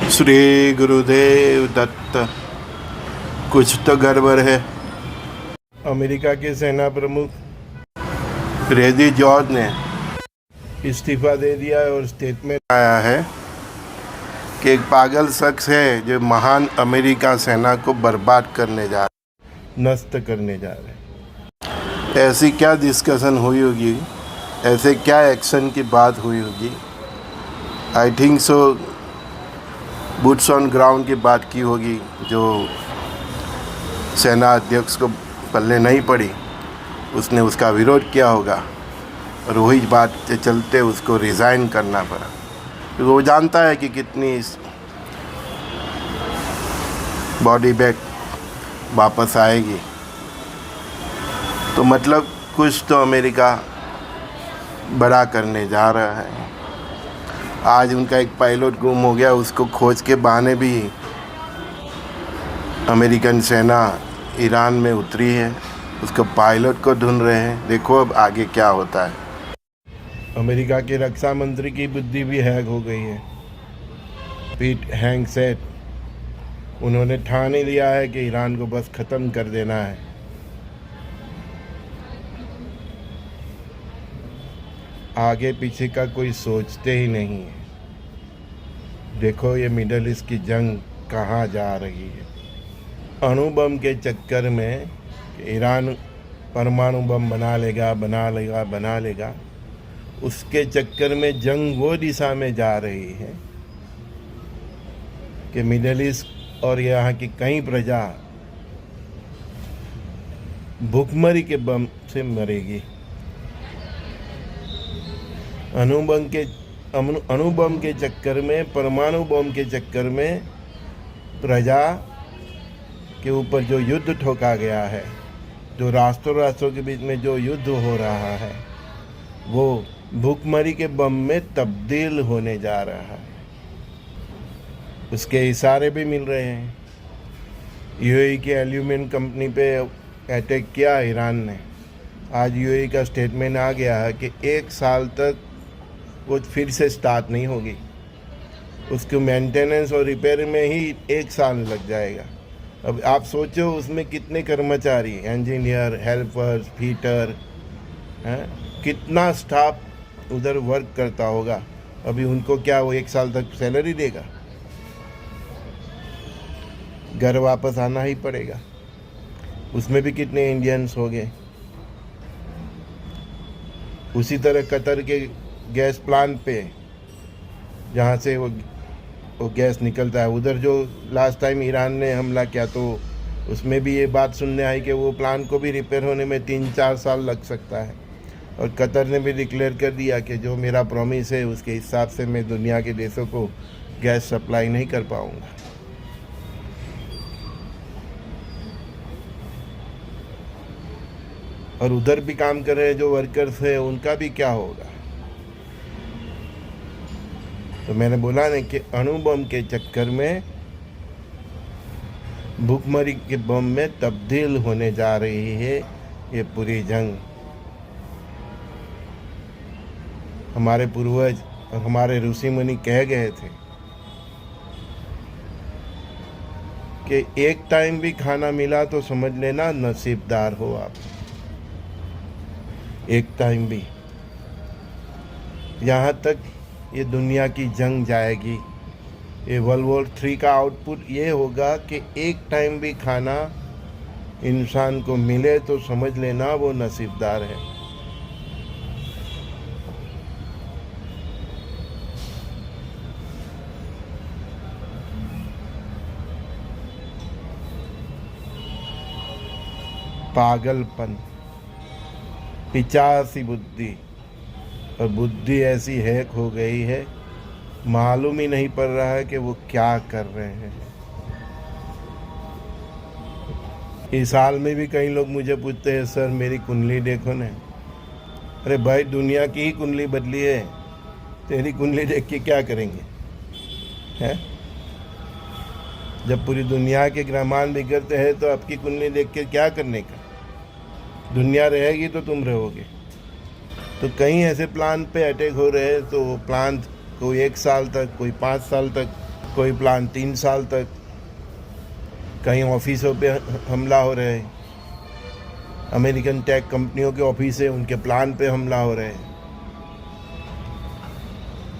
श्री गुरुदेव दत्त। कुछ तो गड़बड़ है। अमेरिका के सेना प्रमुख फ्रेडी जॉर्ज ने इस्तीफा दे दिया और स्टेटमेंट आया है कि एक पागल शख्स है जो महान अमेरिका सेना को बर्बाद करने जा रहा, नष्ट करने जा रहे। ऐसी क्या डिस्कशन हुई होगी, ऐसे क्या एक्शन की बात हुई होगी। I think so boots on ground की बात की होगी, जो सेना अध्यक्ष को पल्ले नहीं पड़ी, उसने उसका विरोध किया होगा और वही बात के चलते उसको रिज़ाइन करना पड़ा, क्योंकि वो जानता है कि कितनी बॉडी बैग वापस आएगी। तो मतलब कुछ तो अमेरिका बड़ा करने जा रहा है। आज उनका एक पायलट गुम हो गया, उसको खोज के बहाने भी अमेरिकन सेना ईरान में उतरी है, उसको पायलट को ढूंढ रहे हैं। देखो अब आगे क्या होता है। अमेरिका के रक्षा मंत्री की बुद्धि भी हैक हो गई है। पीट हेगसेथ, उन्होंने ठान ही लिया है कि ईरान को बस ख़त्म कर देना है। आगे पीछे का कोई सोचते ही नहीं है। देखो ये मिडल ईस्ट की जंग कहाँ जा रही है। अणु बम के चक्कर में ईरान परमाणु बम बना लेगा, उसके चक्कर में जंग वो दिशा में जा रही है कि मिडल ईस्ट और यहाँ की कई प्रजा भूखमरी के बम से मरेगी। अणु बम के चक्कर में, परमाणु बम के चक्कर में प्रजा के ऊपर जो युद्ध ठोका गया है, जो राष्ट्रों के बीच में जो युद्ध हो रहा है, वो भूखमरी के बम में तब्दील होने जा रहा है। उसके इशारे भी मिल रहे हैं। यूएई की एल्यूमिनियम कंपनी पे अटैक किया ईरान ने। आज यूएई का स्टेटमेंट आ गया है कि 1 साल तक वो फिर से स्टार्ट नहीं होगी। उसको मेंटेनेंस और रिपेयर में ही 1 साल लग जाएगा। अब आप सोचो उसमें कितने कर्मचारी, इंजीनियर, हेल्पर्स, फीटर, कितना स्टाफ उधर वर्क करता होगा। अभी उनको क्या वो 1 साल तक सैलरी देगा? घर वापस आना ही पड़ेगा। उसमें भी कितने इंडियंस हो गए। उसी तरह कतर के गैस प्लांट पे, जहाँ से वो गैस निकलता है, उधर जो लास्ट टाइम ईरान ने हमला किया, तो उसमें भी ये बात सुनने आई कि वो प्लांट को भी रिपेयर होने में 3-4 साल लग सकता है। और कतर ने भी डिक्लेयर कर दिया कि जो मेरा प्रॉमिस है उसके हिसाब से मैं दुनिया के देशों को गैस सप्लाई नहीं कर पाऊँगा। और उधर भी काम कर रहे जो वर्कर्स हैं, उनका भी क्या होगा। तो मैंने बोला ना कि अणु बम के चक्कर में भूखमरी के बम में तब्दील होने जा रही है ये पूरी जंग। हमारे पूर्वज और हमारे ऋषि मुनि कह गए थे कि एक टाइम भी खाना मिला तो समझ लेना नसीबदार हो आप। एक टाइम भी। यहाँ तक ये दुनिया की जंग जाएगी। ये वर्ल्ड वॉर 3 का आउटपुट ये होगा कि एक टाइम भी खाना इंसान को मिले तो समझ लेना वो नसीबदार है। पागलपन, पिचासी बुद्धि। और बुद्धि ऐसी हैक हो गई है, मालूम ही नहीं पड़ रहा है कि वो क्या कर रहे हैं। इस साल में भी कई लोग मुझे पूछते हैं, सर मेरी कुंडली देखो ना। अरे भाई, दुनिया की ही कुंडली बदली है, तेरी कुंडली देख के क्या करेंगे हैं? जब पूरी दुनिया के ग्रहमान बिगड़ते हैं तो आपकी कुंडली देख के क्या करने का? दुनिया रहेगी तो तुम रहोगे। तो कहीं ऐसे प्लान पे अटैक हो रहे हैं, तो प्लान कोई 1 साल तक, कोई 5 साल तक कोई प्लान 3 साल तक, कहीं ऑफिसों पे हमला हो रहे हैं, अमेरिकन टेक कंपनियों के ऑफिस है उनके प्लान पे हमला हो रहे हैं।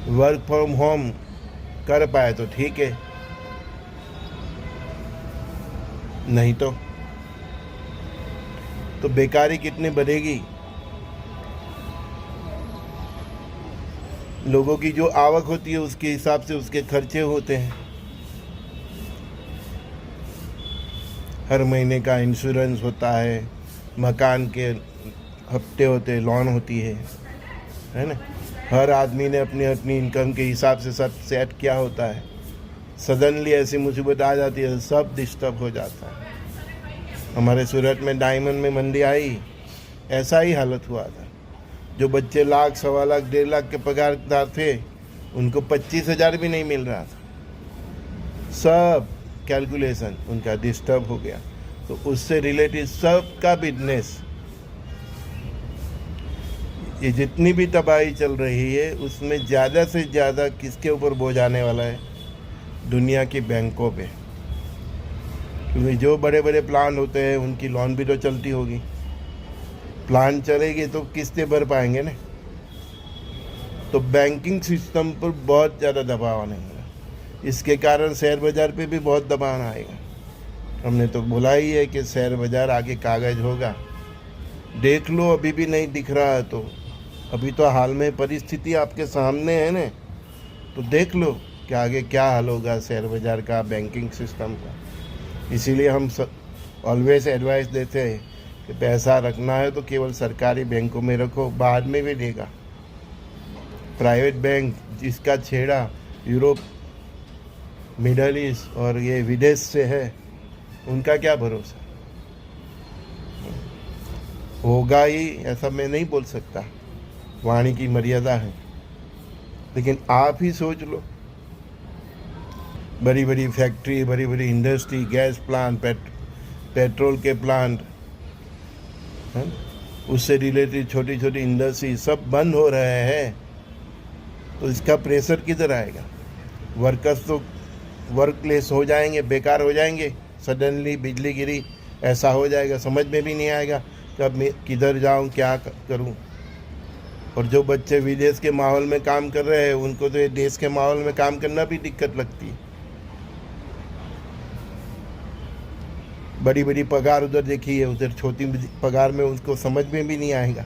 वर्क फ्रॉम होम कर पाए तो ठीक है, नहीं तो बेकारी कितनी बढ़ेगी। लोगों की जो आवक होती है उसके हिसाब से उसके खर्चे होते हैं। हर महीने का इंश्योरेंस होता है, मकान के हफ्ते होते हैं, लोन होती है ना। हर आदमी ने अपनी अपनी इनकम के हिसाब से सब सेट किया होता है। सडनली ऐसी मुसीबत आ जाती है, सब डिस्टर्ब हो जाता है। हमारे सूरत में डायमंड में मंदी आई, ऐसा ही हालत हुआ था। जो बच्चे लाख, 1.25 लाख, 1.5 लाख के पगारदार थे, उनको 25,000 भी नहीं मिल रहा था। सब कैलकुलेशन उनका डिस्टर्ब हो गया। तो उससे रिलेटेड सबका बिजनेस, ये जितनी भी तबाही चल रही है उसमें ज़्यादा से ज़्यादा किसके ऊपर बोझ आने वाला है? दुनिया की बैंकों पे। क्योंकि जो बड़े बड़े प्लान होते हैं उनकी लोन भी तो चलती होगी। प्लान चलेगी तो किस्तें भर पाएंगे ना। तो बैंकिंग सिस्टम पर बहुत ज़्यादा दबाव आने वाला। इसके कारण शेयर बाज़ार पे भी बहुत दबाव आएगा। हमने तो बोला ही है कि शेयर बाज़ार आगे कागज़ होगा। देख लो, अभी भी नहीं दिख रहा है तो अभी तो हाल में परिस्थिति आपके सामने है ना, तो देख लो कि आगे क्या हाल होगा शेयर बाज़ार का, बैंकिंग सिस्टम का। इसीलिए हम ऑलवेज एडवाइस देते हैं कि पैसा रखना है तो केवल सरकारी बैंकों में रखो, बाद में भी देगा। प्राइवेट बैंक जिसका छेड़ा यूरोप, मिडल ईस्ट और ये विदेश से है, उनका क्या भरोसा। होगा ही ऐसा मैं नहीं बोल सकता, वाणी की मर्यादा है। लेकिन आप ही सोच लो, बड़ी बड़ी फैक्ट्री, बड़ी बड़ी इंडस्ट्री, गैस प्लांट, पेट्रोल के प्लांट, उससे रिलेटेड छोटी छोटी इंडस्ट्री सब बंद हो रहे हैं। तो इसका प्रेशर किधर आएगा? वर्कर्स तो वर्कलेस हो जाएंगे, बेकार हो जाएंगे। सडनली बिजली गिरी, ऐसा हो जाएगा, समझ में भी नहीं आएगा कब मैं किधर जाऊं, क्या करूं। और जो बच्चे विदेश के माहौल में काम कर रहे हैं, उनको तो ये देश के माहौल में काम करना भी दिक्कत लगती है। बड़ी बड़ी पगार उधर देखी है, उधर छोटी पगार में उसको समझ में भी नहीं आएगा।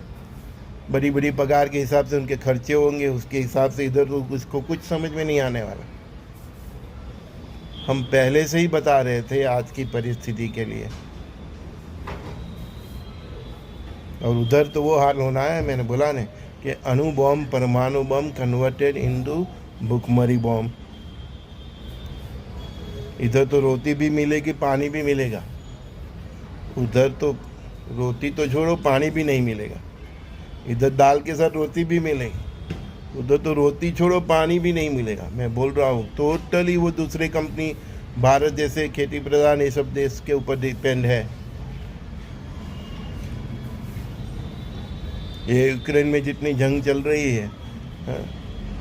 बड़ी बड़ी पगार के हिसाब से उनके खर्चे होंगे, उसके हिसाब से इधर उसको कुछ समझ में नहीं आने वाला। हम पहले से ही बता रहे थे आज की परिस्थिति के लिए। और उधर तो वो हाल होना है, मैंने बोला ना कि अणु बम, परमाणु बम कन्वर्टेड इनटू भुखमरी बम। इधर तो रोटी भी मिलेगी, पानी भी मिलेगा। उधर तो रोटी तो छोड़ो, पानी भी नहीं मिलेगा। इधर दाल के साथ रोटी भी मिलेगी, उधर तो रोटी छोड़ो, पानी भी नहीं मिलेगा। मैं बोल रहा हूँ टोटली वो दूसरे कंपनी, भारत जैसे खेती प्रधान ये सब देश के ऊपर डिपेंड है। ये यूक्रेन में जितनी जंग चल रही है,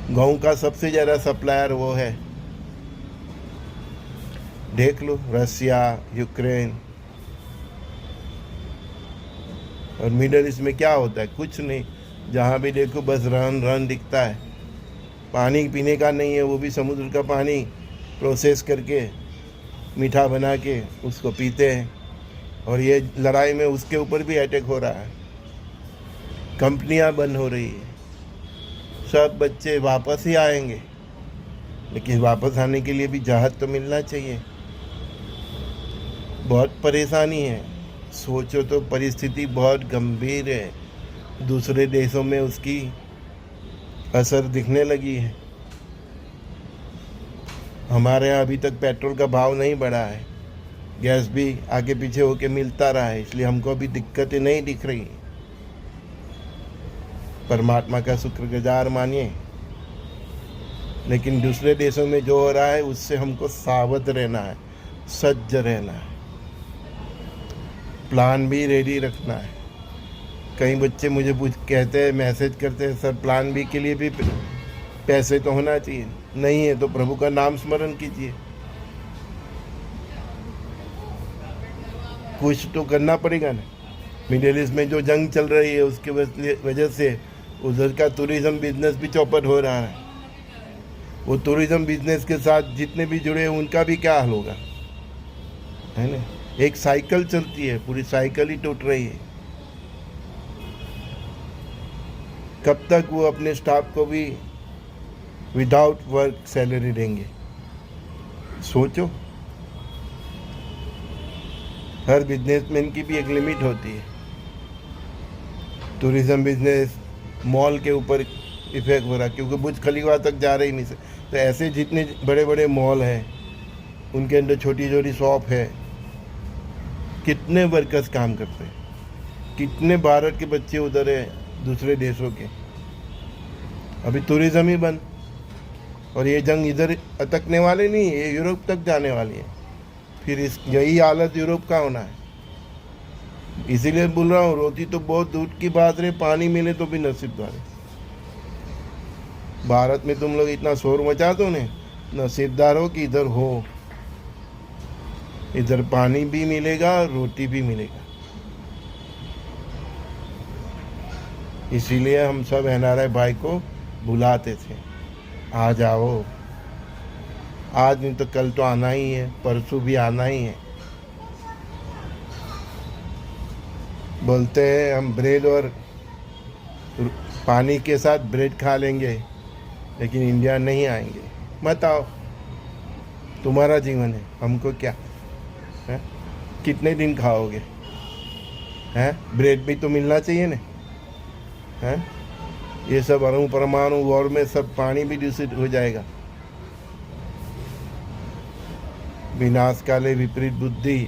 गेहूं का सबसे ज़्यादा सप्लायर वो है। देख लो, रसिया, यूक्रेन और मिडल ईस्ट में क्या होता है? कुछ नहीं। जहाँ भी देखो बस रन रन दिखता है। पानी पीने का नहीं है, वो भी समुद्र का पानी प्रोसेस करके मीठा बना के उसको पीते हैं। और ये लड़ाई में उसके ऊपर भी अटैक हो रहा है। कंपनियां बंद हो रही है। सब बच्चे वापस ही आएंगे, लेकिन वापस आने के लिए भी जहाज तो मिलना चाहिए। बहुत परेशानी है। सोचो तो परिस्थिति बहुत गंभीर है। दूसरे देशों में उसकी असर दिखने लगी है। हमारे यहाँ अभी तक पेट्रोल का भाव नहीं बढ़ा है, गैस भी आगे पीछे होके मिलता रहा है, इसलिए हमको अभी दिक्कतें नहीं दिख रही। परमात्मा का शुक्रगुजार मानिए। लेकिन दूसरे देशों में जो हो रहा है उससे हमको सावध रहना है, सज्ज रहना है, प्लान भी रेडी रखना है। कई बच्चे मुझे कहते हैं, मैसेज करते हैं, सर प्लान बी के लिए भी पैसे तो होना चाहिए। नहीं है तो प्रभु का नाम स्मरण कीजिए। कुछ तो करना पड़ेगा ना। मिडिल ईस्ट में जो जंग चल रही है उसके वजह से उधर का टूरिज्म बिजनेस भी चौपट हो रहा है। वो टूरिज्म बिजनेस के साथ जितने भी जुड़े हैं उनका भी क्या हाल होगा, है ना। एक साइकिल चलती है, पूरी साइकिल ही टूट रही है। कब तक वो अपने स्टाफ को भी विदाउट वर्क सैलरी देंगे, सोचो। हर बिजनेसमैन की भी एक लिमिट होती है। टूरिज्म बिजनेस मॉल के ऊपर इफेक्ट हो रहा है क्योंकि बुर्ज खलीफा तक जा रही नहीं। तो ऐसे जितने बड़े बड़े मॉल हैं उनके अंदर छोटी छोटी शॉप है, कितने वर्कर्स काम करते हैं, कितने भारत के बच्चे उधर हैं दूसरे देशों के। अभी टूरिज्म ही बंद, और ये जंग इधर अटकने वाले नहीं, ये यूरोप तक जाने वाली है। फिर यही हालत यूरोप का होना है। इसीलिए बोल रहा हूँ, रोटी तो बहुत दूर की बात रहे, पानी मिले तो भी नसीबदार है। भारत में तुम लोग इतना शोर मचा दो ने, नसीबदार हो कि इधर हो, इधर पानी भी मिलेगा, रोटी भी मिलेगा। इसीलिए हम सब एनआरआई भाई को बुलाते थे, आ जाओ। आज नहीं तो कल तो आना ही है, परसों भी आना ही है। बोलते हैं हम ब्रेड और पानी के साथ ब्रेड खा लेंगे, लेकिन इंडिया नहीं आएंगे। मत आओ, तुम्हारा जीवन है, हमको क्या है? कितने दिन खाओगे? हैं? ब्रेड भी तो मिलना चाहिए ना। हैं? ये सब अणु परमाणु वॉर में सब पानी भी दूषित हो जाएगा। विनाश काले विपरीत बुद्धि,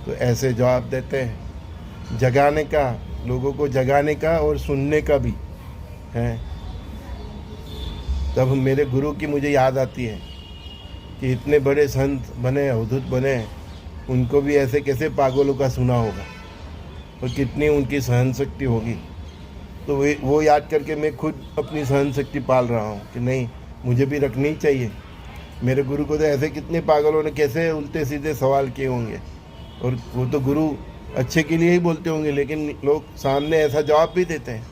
तो ऐसे जवाब देते हैं। जगाने का, लोगों को जगाने का और सुनने का भी है। तब मेरे गुरु की मुझे याद आती है कि इतने बड़े संत बने, अवधूत बने, उनको भी ऐसे कैसे पागलों का सुना होगा और कितनी उनकी सहन शक्ति होगी। तो वो याद करके मैं खुद अपनी सहन शक्ति पाल रहा हूँ कि नहीं, मुझे भी रखनी चाहिए। मेरे गुरु को तो ऐसे कितने पागलों ने कैसे उल्टे सीधे सवाल किए होंगे, और वो तो गुरु अच्छे के लिए ही बोलते होंगे, लेकिन लोग सामने ऐसा जवाब भी देते हैं,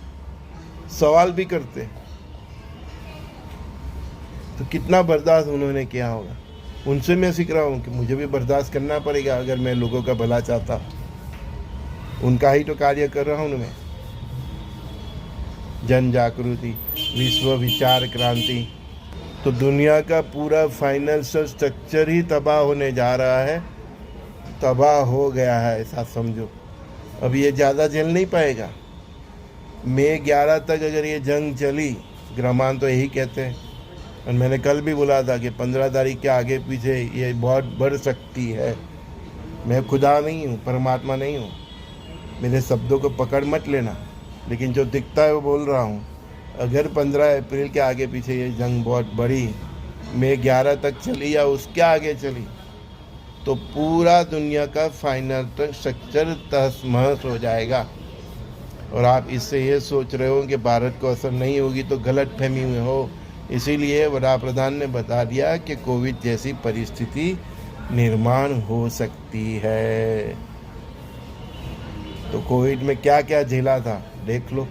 सवाल भी करते हैं। तो कितना बर्दाश्त उन्होंने किया होगा। उनसे मैं सीख रहा हूँ कि मुझे भी बर्दाश्त करना पड़ेगा अगर मैं लोगों का भला चाहता हूँ। उनका ही तो कार्य कर रहा हूँ मैं। जन जागृति, विश्व विचार क्रांति। तो दुनिया का पूरा फाइनेंशियल स्ट्रक्चर ही तबाह होने जा रहा है, तबाह हो गया है, ऐसा समझो। अब ये ज़्यादा झेल नहीं पाएगा। मई 11 तक अगर ये जंग चली, ग्रहमान तो यही कहते हैं, और मैंने कल भी बोला था कि 15 तारीख के आगे पीछे ये बहुत बढ़ सकती है। मैं खुदा नहीं हूँ, परमात्मा नहीं हूँ, मेरे शब्दों को पकड़ मत लेना, लेकिन जो दिखता है वो बोल रहा हूँ। अगर 15 अप्रैल के आगे पीछे ये जंग बहुत बड़ी, मई 11 तक चली या उसके आगे चली, तो पूरा दुनिया का फाइनेंशियल स्ट्रक्चर तहस-महस हो जाएगा। और आप इससे ये सोच रहे हो कि भारत को असर नहीं होगी, तो गलत फहमी में हो। इसीलिए वड़ा प्रधान ने बता दिया कि कोविड जैसी परिस्थिति निर्माण हो सकती है। तो कोविड में क्या क्या झेला था देख लो,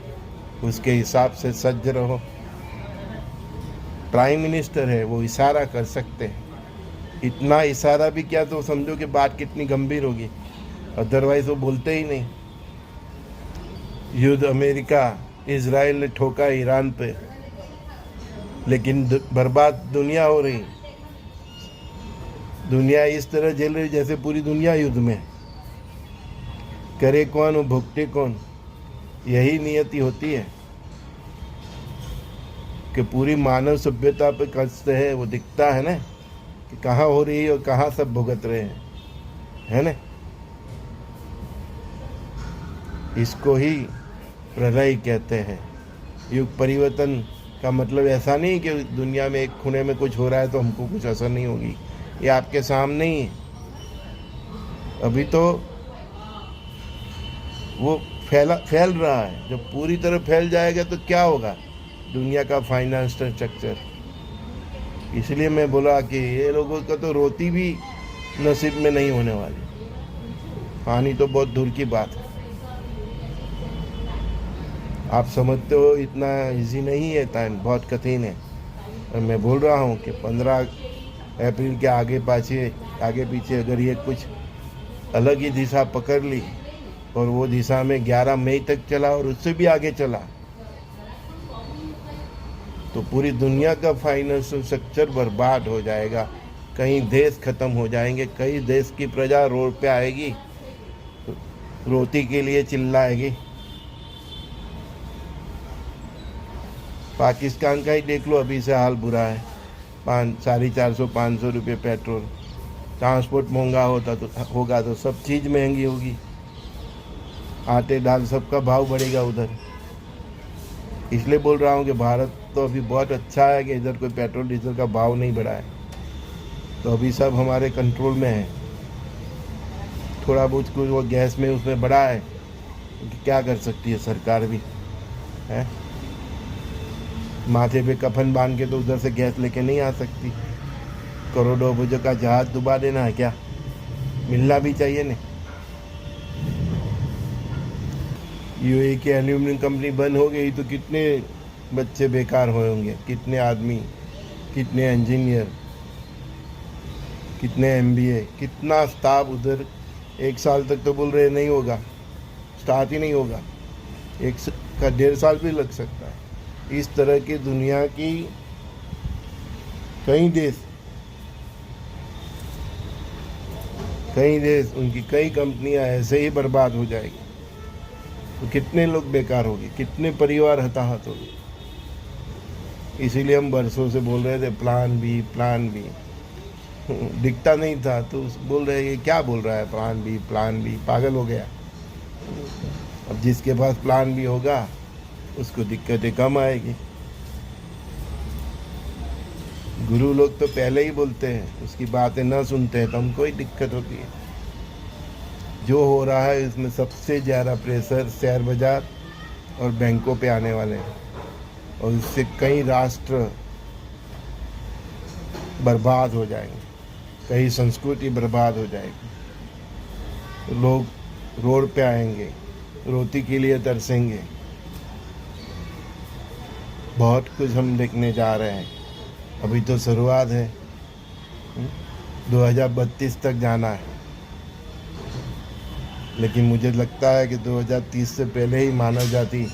उसके हिसाब से सज्ज रहो। प्राइम मिनिस्टर है, वो इशारा कर सकते हैं। इतना इशारा भी क्या तो समझो कि बात कितनी गंभीर होगी, अदरवाइज वो बोलते ही नहीं। युद्ध अमेरिका इजराइल ने ठोका ईरान पे, लेकिन बर्बाद दुनिया हो रही। दुनिया इस तरह झेल रही जैसे पूरी दुनिया युद्ध में। करे कौन और भुगते कौन, यही नियति होती है कि पूरी मानव सभ्यता पे कष्ट है। वो दिखता है ना कि कहाँ हो रही है और कहाँ सब भुगत रहे हैं, है ना। इसको ही प्रलय कहते हैं। युग परिवर्तन का मतलब ऐसा नहीं कि दुनिया में एक खुने में कुछ हो रहा है तो हमको कुछ असर नहीं होगी। ये आपके सामने ही है। अभी तो वो फैल रहा है। जब पूरी तरह फैल जाएगा तो क्या होगा दुनिया का फाइनेंशियल स्ट्रक्चर। इसलिए मैं बोला कि ये लोगों का तो रोटी भी नसीब में नहीं होने वाली, पानी तो बहुत दूर की बात है। आप समझते हो इतना इजी नहीं है, टाइम बहुत कठिन है। और मैं बोल रहा हूँ कि 15 अप्रैल के आगे पीछे अगर ये कुछ अलग ही दिशा पकड़ ली और वो दिशा में 11 मई तक चला और उससे भी आगे चला, तो पूरी दुनिया का फाइनेंशियल स्ट्रक्चर बर्बाद हो जाएगा। कई देश खत्म हो जाएंगे, कई देश की प्रजा रोड पे आएगी, रोटी के लिए चिल्लाएगी। पाकिस्तान का ही देख लो, अभी से हाल बुरा है। 450-500 रुपये पेट्रोल, ट्रांसपोर्ट महंगा होगा तो सब चीज़ महंगी होगी, आटे दाल सबका भाव बढ़ेगा उधर। इसलिए बोल रहा हूँ कि भारत तो अभी बहुत अच्छा है कि इधर कोई पेट्रोल डीजल का भाव नहीं बढ़ा है, तो अभी सब हमारे कंट्रोल में है। थोड़ा बहुत कुछ वो गैस में उसमें बढ़ा है, क्या कर सकती है सरकार भी है। माथे पे कफन बांध के तो उधर से गैस लेके नहीं आ सकती। करोड़ों अरबों का जहाज डुबा देना है क्या? मिलना भी चाहिए ना। यूएई की एल्यूमिनियम कंपनी बंद हो गई तो कितने बच्चे बेकार हुए होंगे, कितने आदमी, कितने इंजीनियर, कितने एमबीए, कितना स्टाफ उधर। 1 साल तक तो बोल रहे नहीं होगा, स्टार्ट ही नहीं होगा, 1.5 साल भी लग सकता है। इस तरह की दुनिया की कई देश उनकी कई कंपनियां ऐसे ही बर्बाद हो जाएगी, तो कितने लोग बेकार होंगे, कितने परिवार हताहत होंगे। इसीलिए हम बरसों से बोल रहे थे प्लान बी। दिखता नहीं था तो बोल रहे ये क्या बोल रहा है, प्लान बी, पागल हो गया। अब जिसके पास प्लान बी होगा उसको दिक्कतें कम आएगी। गुरु लोग तो पहले ही बोलते हैं, उसकी बातें न सुनते हैं तो हमको ही दिक्कत होती है। जो हो रहा है इसमें सबसे ज़्यादा प्रेशर शेयर बाजार और बैंकों पे आने वाले हैं, और इससे कई राष्ट्र बर्बाद हो जाएंगे, कई संस्कृति बर्बाद हो जाएगी। लोग रोड पे आएंगे, रोटी के लिए तरसेंगे। बहुत कुछ हम देखने जा रहे हैं, अभी तो शुरुआत है। 2032 तक जाना है, लेकिन मुझे लगता है कि 2030 से पहले ही मानव जाति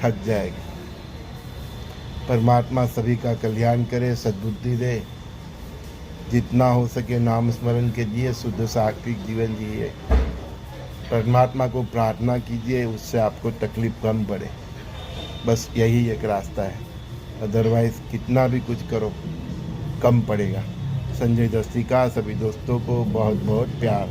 थक जाएगी। परमात्मा सभी का कल्याण करे, सद्बुद्धि दे। जितना हो सके नाम स्मरण कीजिए, शुद्ध सात्विक जीवन जिए, परमात्मा को प्रार्थना कीजिए, उससे आपको तकलीफ कम पड़े। बस यही एक रास्ता है, अदरवाइज़ कितना भी कुछ करो कम पड़ेगा। संजय दस्ती का सभी दोस्तों को बहुत बहुत प्यार।